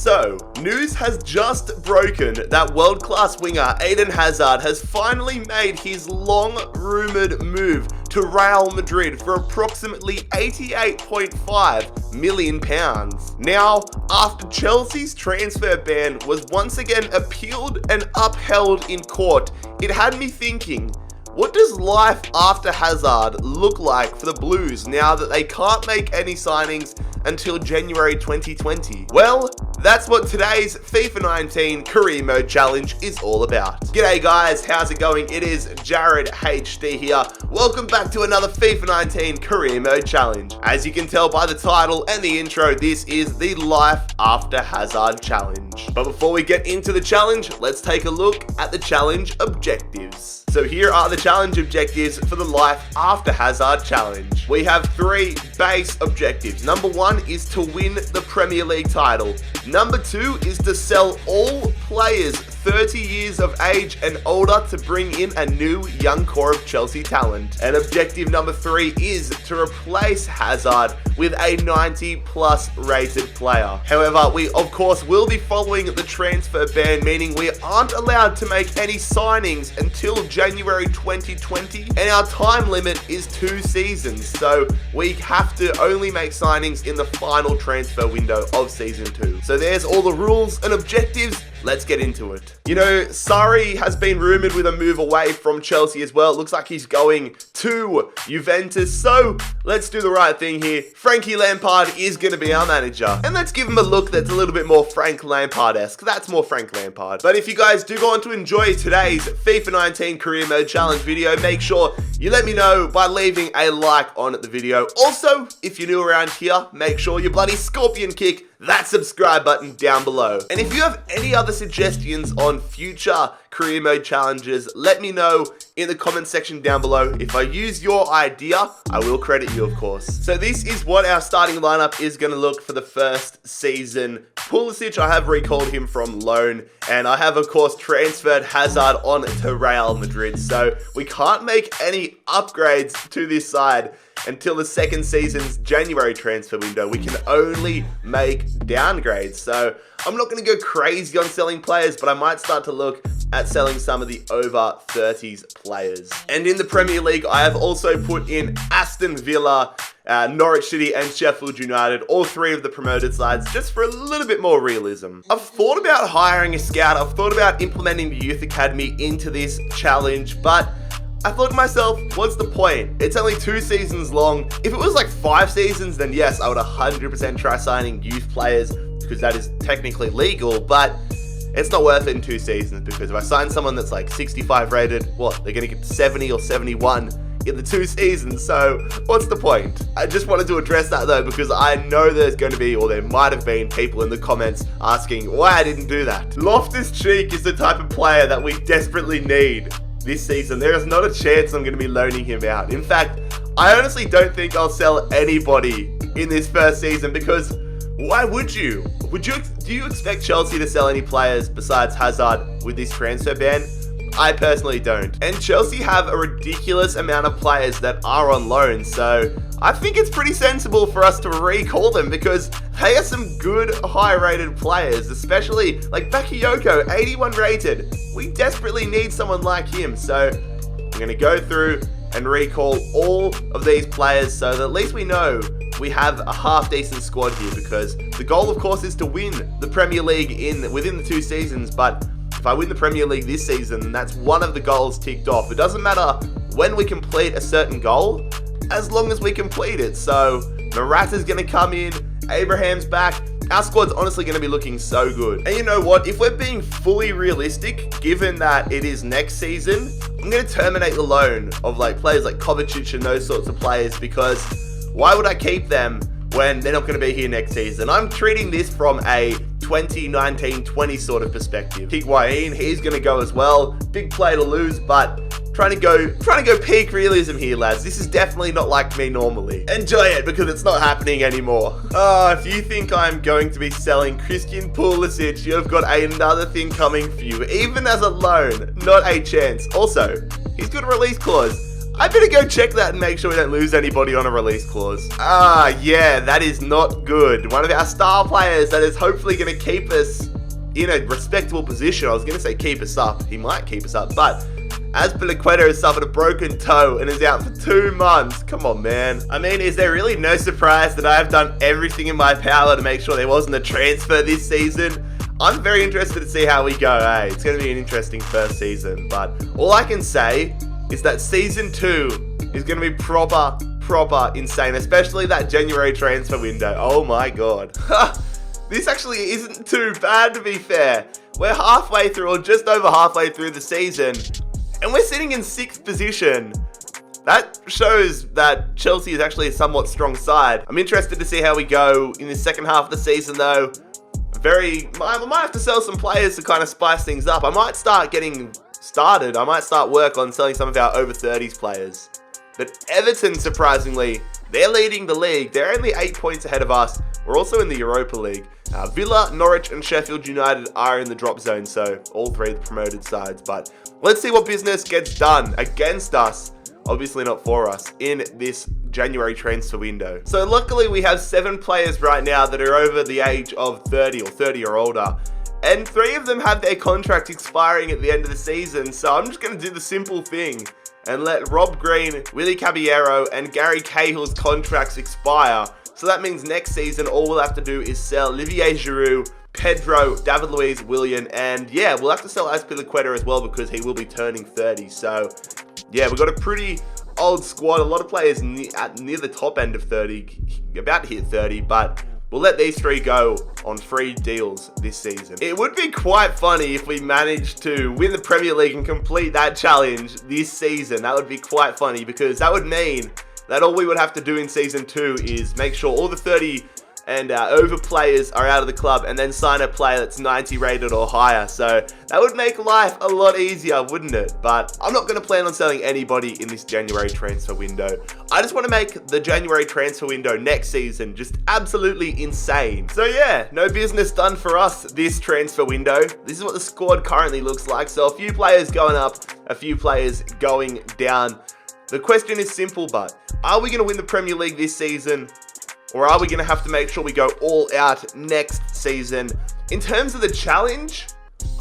So, news has just broken that world-class winger Eden Hazard has finally made his long-rumoured move to Real Madrid for approximately £88.5 million. Now, after Chelsea's transfer ban was once again appealed and upheld in court, it had me thinking, what does life after Hazard look like for the Blues now that they can't make any signings until January 2020? Well, that's what today's FIFA 19 Career Mode Challenge is all about. G'day guys, how's it going? It is JarradHD here. Welcome back to another FIFA 19 Career Mode Challenge. As you can tell by the title and the intro, this is the Life After Hazard Challenge. But before we get into the challenge, let's take a look at the challenge objectives. So here are the challenge objectives for the Life After Hazard Challenge. We have 3 base objectives. Number 1 is to win the Premier League title. Number 2 is to sell all players 30 years of age and older to bring in a new young core of Chelsea talent. And objective number 3 is to replace Hazard with a 90+ rated player. However, we of course will be following the transfer ban, meaning we aren't allowed to make any signings until January 2020, and our time limit is 2 seasons, so we have to only make signings in the final transfer window of season 2. So there's all the rules and objectives. Let's get into it. You know, Sarri has been rumoured with a move away from Chelsea as well. It looks like he's going to Juventus. So let's do the right thing here. Frankie Lampard is going to be our manager. And let's give him a look that's a little bit more Frank Lampard-esque. That's more Frank Lampard. But if you guys do go on to enjoy today's FIFA 19 Career Mode Challenge video, make sure you let me know by leaving a like on the video. Also, if you're new around here, make sure you bloody scorpion kick that subscribe button down below. And if you have any other suggestions on future career mode challenges, let me know in the comment section down below. If I use your idea, I will credit you, of course. So this is what our starting lineup is going to look for the first season. Pulisic, I have recalled him from loan, and I have of course transferred Hazard on to Real Madrid. So we can't make any upgrades to this side until the second season's January transfer window. We can only make downgrades. So I'm not going to go crazy on selling players, but I might start to look at selling some of the over 30s players. And in the Premier League, I have also put in Aston Villa, Norwich City and Sheffield United, all 3 of the promoted sides, just for a little bit more realism. I've thought about hiring a scout. I've thought about implementing the youth academy into this challenge, but I thought to myself, what's the point? It's only 2 seasons long. If it was like 5 seasons, then yes, I would 100% try signing youth players because that is technically legal, but it's not worth it in 2 seasons because if I sign someone that's like 65 rated, what, they're going to get 70 or 71 in the 2 seasons, so what's the point? I just wanted to address that though because I know there's going to be, or there might have been, people in the comments asking why I didn't do that. Loftus-Cheek is the type of player that we desperately need this season. There is not a chance I'm going to be loaning him out. In fact, I honestly don't think I'll sell anybody in this first season because why would you? Do you expect Chelsea to sell any players besides Hazard with this transfer ban? I personally don't. And Chelsea have a ridiculous amount of players that are on loan, so I think it's pretty sensible for us to recall them because they are some good high-rated players, especially like Bakayoko, 81 rated. We desperately need someone like him, so I'm going to go through and recall all of these players so that at least we know we have a half-decent squad here because the goal, of course, is to win the Premier League within the 2 seasons, but if I win the Premier League this season, that's one of the goals ticked off. It doesn't matter when we complete a certain goal, as long as we complete it. So Morata's going to come in, Abraham's back. Our squad's honestly going to be looking so good. And you know what? If we're being fully realistic, given that it is next season, I'm going to terminate the loan of like players like Kovacic and those sorts of players because why would I keep them when they're not going to be here next season? I'm treating this from a 2019-20 sort of perspective. Higuain, he's going to go as well. Big play to lose, but trying to go peak realism here, lads. This is definitely not like me normally. Enjoy it because it's not happening anymore. If you think I'm going to be selling Christian Pulisic, you've got another thing coming for you. Even as a loan, not a chance. Also, he's got a release clause. I better go check that and make sure we don't lose anybody on a release clause. Yeah, that is not good. One of our star players that is hopefully going to keep us in a respectable position. I was going to say keep us up. He might keep us up, but Azpilicueta has suffered a broken toe and is out for 2 months. Come on, man. I mean, is there really no surprise that I have done everything in my power to make sure there wasn't a transfer this season? I'm very interested to see how we go, It's going to be an interesting first season, but all I can say is that season 2 is going to be proper insane, especially that January transfer window. Oh my god. This actually isn't too bad, to be fair. We're halfway through, or just over halfway through the season, and we're sitting in 6th position. That shows that Chelsea is actually a somewhat strong side. I'm interested to see how we go in the second half of the season, though. I might have to sell some players to kind of spice things up. I might start getting started. I might start work on selling some of our over 30s players. But Everton, surprisingly, they're leading the league. They're only 8 points ahead of us. We're also in the Europa League. Villa, Norwich and Sheffield United are in the drop zone, so all 3 of the promoted sides. But let's see what business gets done against us, obviously not for us, in this January transfer window. So luckily we have 7 players right now that are over the age of 30 or 30 or older. And 3 of them have their contract expiring at the end of the season, so I'm just going to do the simple thing and let Rob Green, Willie Caballero and Gary Cahill's contracts expire. So that means next season all we'll have to do is sell Olivier Giroud, Pedro, David Luiz, Willian, and yeah, we'll have to sell Azpilicueta as well because he will be turning 30. So yeah, we've got a pretty old squad, a lot of players near the top end of 30, about to hit 30, but we'll let these 3 go on free deals this season. It would be quite funny if we managed to win the Premier League and complete that challenge this season. That would be quite funny because that would mean that all we would have to do in season 2 is make sure all the 30 and over players are out of the club and then sign a player that's 90 rated or higher. So that would make life a lot easier, wouldn't it? But I'm not going to plan on selling anybody in this January transfer window. I just want to make the January transfer window next season just absolutely insane. So yeah, no business done for us this transfer window. This is what the squad currently looks like. So a few players going up, a few players going down. The question is simple, but are we going to win the Premier League this season? Or are we going to have to make sure we go all out next season? In terms of the challenge,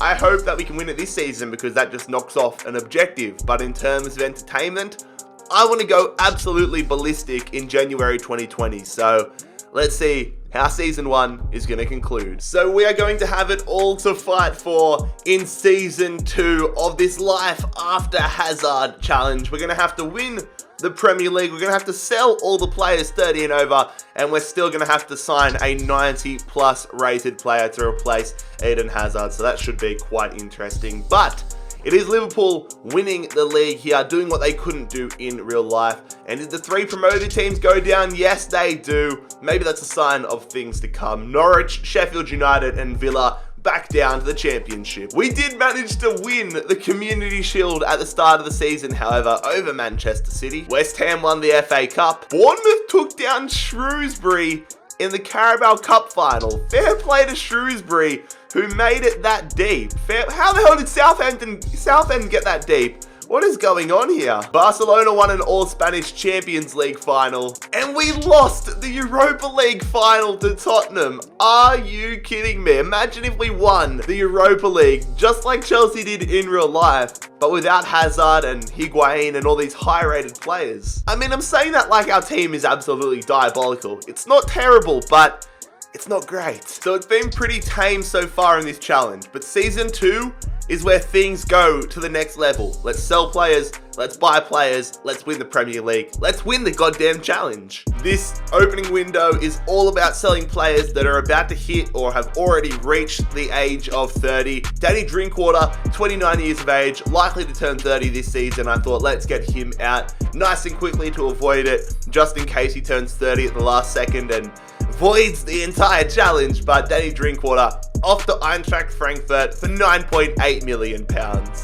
I hope that we can win it this season because that just knocks off an objective. But in terms of entertainment, I want to go absolutely ballistic in January 2020. So let's see how season 1 is going to conclude. So we are going to have it all to fight for in season 2 of this Life After Hazard challenge. We're going to have to win the Premier League. We're going to have to sell all the players 30 and over, and we're still going to have to sign a 90 plus rated player to replace Eden Hazard. So that should be quite interesting. But it is Liverpool winning the league here, doing what they couldn't do in real life. And did the 3 promoted teams go down? Yes, they do. Maybe that's a sign of things to come. Norwich, Sheffield United and Villa back down to the championship. We did manage to win the Community Shield at the start of the season, however, over Manchester City. West Ham won the FA Cup. Bournemouth took down Shrewsbury in the Carabao Cup final. Fair play to Shrewsbury, who made it that deep. How the hell did Southend get that deep? What is going on here? Barcelona won an All-Spanish Champions League final, and we lost the Europa League final to Tottenham. Are you kidding me? Imagine if we won the Europa League, just like Chelsea did in real life, but without Hazard and Higuain and all these high-rated players. I mean, I'm saying that like our team is absolutely diabolical. It's not terrible, but it's not great. So it's been pretty tame so far in this challenge, but season 2 is where things go to the next level. Let's sell players, let's buy players, let's win the Premier League, let's win the goddamn challenge. This opening window is all about selling players that are about to hit or have already reached the age of 30. Danny Drinkwater, 29 years of age, likely to turn 30 this season. I thought let's get him out nice and quickly to avoid it, just in case he turns 30 at the last second and voids the entire challenge. But Danny Drinkwater off to Eintracht Frankfurt for £9.8 million.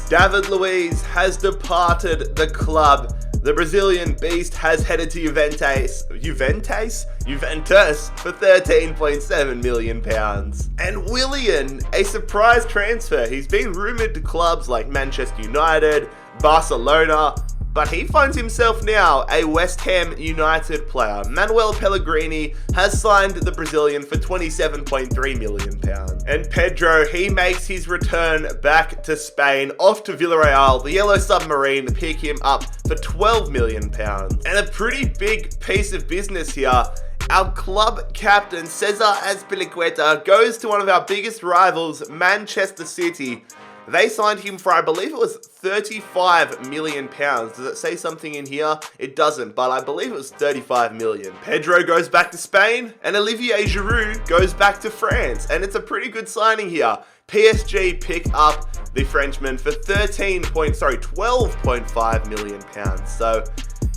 David Luiz has departed the club. The Brazilian beast has headed to Juventus for £13.7 million. And Willian, a surprise transfer. He's been rumoured to clubs like Manchester United, Barcelona, but he finds himself now a West Ham United player. Manuel Pellegrini has signed the Brazilian for £27.3 million. And Pedro, he makes his return back to Spain, off to Villarreal. The Yellow Submarine pick him up for £12 million. And a pretty big piece of business here. Our club captain, Cesar Azpilicueta, goes to one of our biggest rivals, Manchester City. They signed him for, I believe it was £35 million. Does it say something in here? It doesn't, but I believe it was £35 million. Pedro goes back to Spain, and Olivier Giroud goes back to France. And it's a pretty good signing here. PSG pick up the Frenchman for £12.5 million. So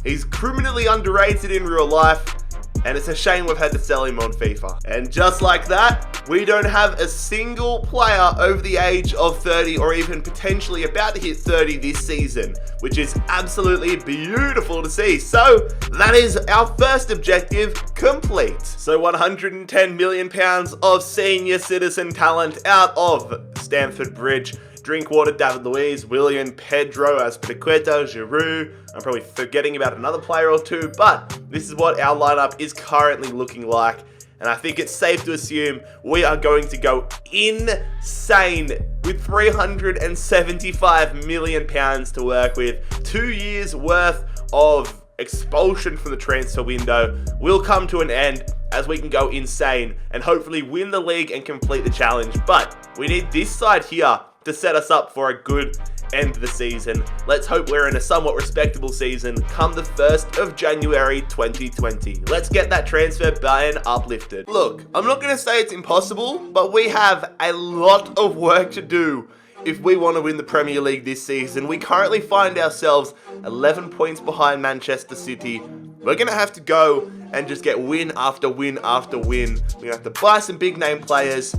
he's criminally underrated in real life, and it's a shame we've had to sell him on FIFA. And just like that, we don't have a single player over the age of 30 or even potentially about to hit 30 this season, which is absolutely beautiful to see. So that is our first objective complete. So £110 million of senior citizen talent out of Stamford Bridge. Drinkwater, David Luiz, Willian, Pedro, Azpilicueta, Giroud. I'm probably forgetting about another player or two, but this is what our lineup is currently looking like. And I think it's safe to assume we are going to go insane with £375 million to work with. 2 years worth of expulsion from the transfer window will come to an end as we can go insane and hopefully win the league and complete the challenge. But we need this side here to set us up for a good end of the season. Let's hope we're in a somewhat respectable season come the 1st of January 2020. Let's get that transfer ban uplifted. Look, I'm not going to say it's impossible, but we have a lot of work to do if we want to win the Premier League this season. We currently find ourselves 11 points behind Manchester City. We're going to have to go and just get win after win after win. We're going to have to buy some big name players,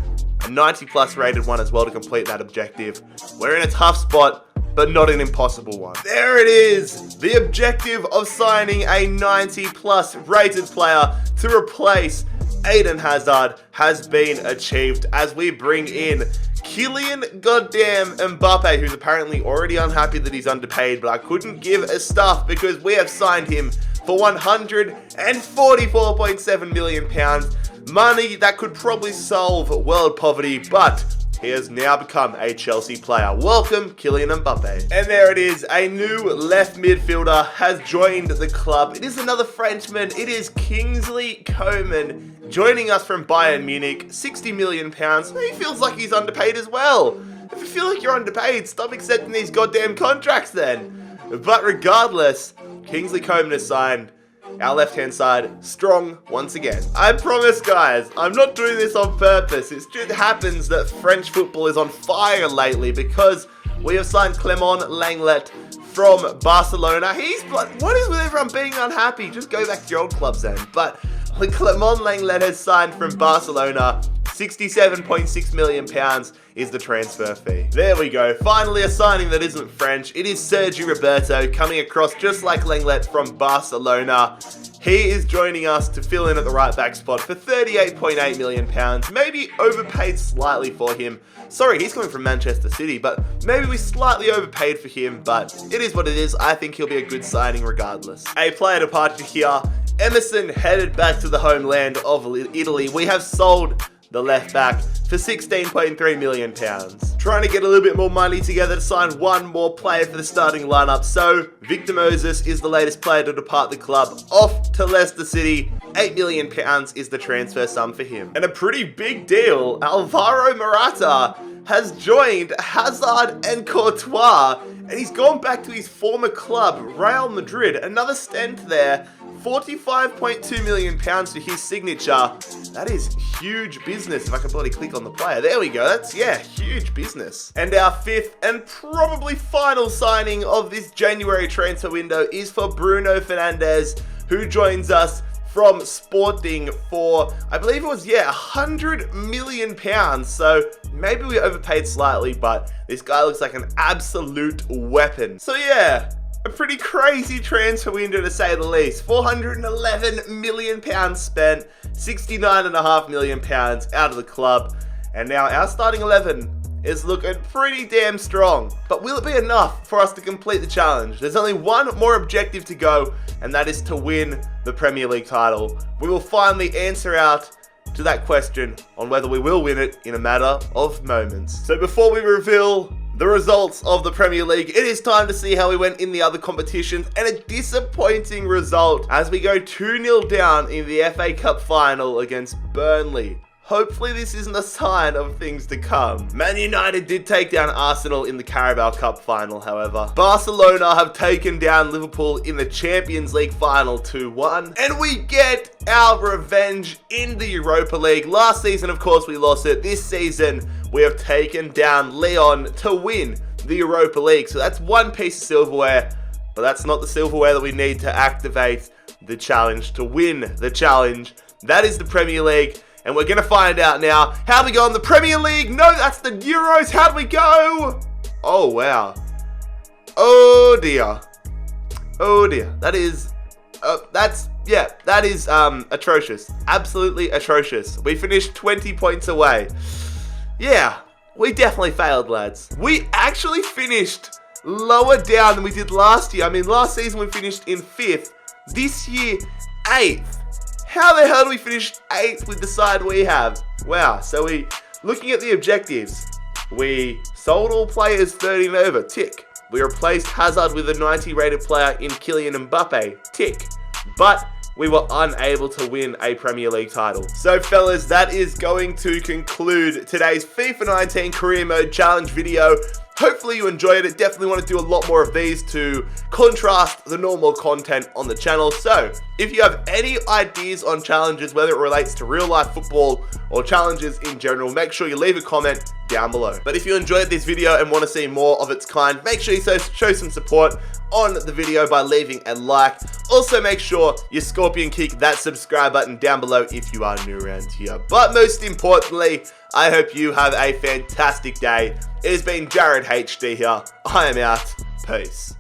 a 90 plus rated one as well to complete that objective. We're in a tough spot, but not an impossible one. There it is. The objective of signing a 90 plus rated player to replace Eden Hazard has been achieved as we bring in Kylian goddamn Mbappe, who's apparently already unhappy that he's underpaid, but I couldn't give a stuff because we have signed him for £144.7 million. Money that could probably solve world poverty, but he has now become a Chelsea player. Welcome, Kylian Mbappe. And there it is, a new left midfielder has joined the club. It is another Frenchman. It is Kingsley Coman joining us from Bayern Munich. £60 million. He feels like he's underpaid as well. If you feel like you're underpaid, stop accepting these goddamn contracts then. But regardless, Kingsley Coman is signed. Our left-hand side, strong once again. I promise, guys, I'm not doing this on purpose. It just happens that French football is on fire lately because we have signed Clement Lenglet from Barcelona. What is with everyone being unhappy? Just go back to your old clubs then. But Clement Lenglet has signed from Barcelona. £67.6 million is the transfer fee. There we go. Finally, a signing that isn't French. It is Sergi Roberto coming across just like Lenglet from Barcelona. He is joining us to fill in at the right back spot for £38.8 million. Maybe overpaid slightly for him. Sorry, he's coming from Manchester City, but maybe we slightly overpaid for him, but it is what it is. I think he'll be a good signing regardless. A player departure here. Emerson headed back to the homeland of Italy. We have sold the left back for £16.3 million. Trying to get a little bit more money together to sign one more player for the starting lineup. So Victor Moses is the latest player to depart the club off to Leicester City. £8 million is the transfer sum for him. And a pretty big deal, Alvaro Morata has joined Hazard and Courtois, and he's gone back to his former club, Real Madrid. Another stint there. £45.2 million for his signature. That is huge business. If I can bloody click on the player. There we go. That's, yeah, huge business. And our fifth and probably final signing of this January transfer window is for Bruno Fernandes, who joins us from Sporting for, I believe it was, £100 million. So maybe we overpaid slightly, but this guy looks like an absolute weapon. So yeah, a pretty crazy transfer window to say the least. £411 million spent, £69.5 million out of the club. And now our starting 11 is looking pretty damn strong. But will it be enough for us to complete the challenge? There's only one more objective to go, and that is to win the Premier League title. We will finally answer out to that question on whether we will win it in a matter of moments. So before we reveal the results of the Premier League, it is time to see how we went in the other competitions, and a disappointing result as we go 2-0 down in the FA Cup final against Burnley. Hopefully this isn't a sign of things to come. Man United did take down Arsenal in the Carabao Cup final, however. Barcelona have taken down Liverpool in the Champions League final 2-1. And we get our revenge in the Europa League. Last season, of course, we lost it. This season, we have taken down Lyon to win the Europa League. So that's one piece of silverware, but that's not the silverware that we need to activate the challenge, to win the challenge. That is the Premier League. And we're going to find out now. How do we go in the Premier League? No, that's the Euros. How do we go? Oh, wow. Oh, dear. Oh, dear. That is atrocious. Absolutely atrocious. We finished 20 points away. Yeah, we definitely failed, lads. We actually finished lower down than we did last year. I mean, last season we finished in 5th. This year, 8th. How the hell do we finish 8th with the side we have? Wow, so looking at the objectives, we sold all players 30 and over, tick. We replaced Hazard with a 90 rated player in Kylian Mbappe, tick. But we were unable to win a Premier League title. So fellas, that is going to conclude today's FIFA 19 Career Mode Challenge video. Hopefully you enjoyed it. Definitely want to do a lot more of these to contrast the normal content on the channel. So if you have any ideas on challenges, whether it relates to real life football or challenges in general, make sure you leave a comment down below. But if you enjoyed this video and want to see more of its kind, make sure you show some support on the video by leaving a like. Also make sure you scorpion kick that subscribe button down below if you are new around here. But most importantly, I hope you have a fantastic day. It has been JarradHD here. I am out. Peace.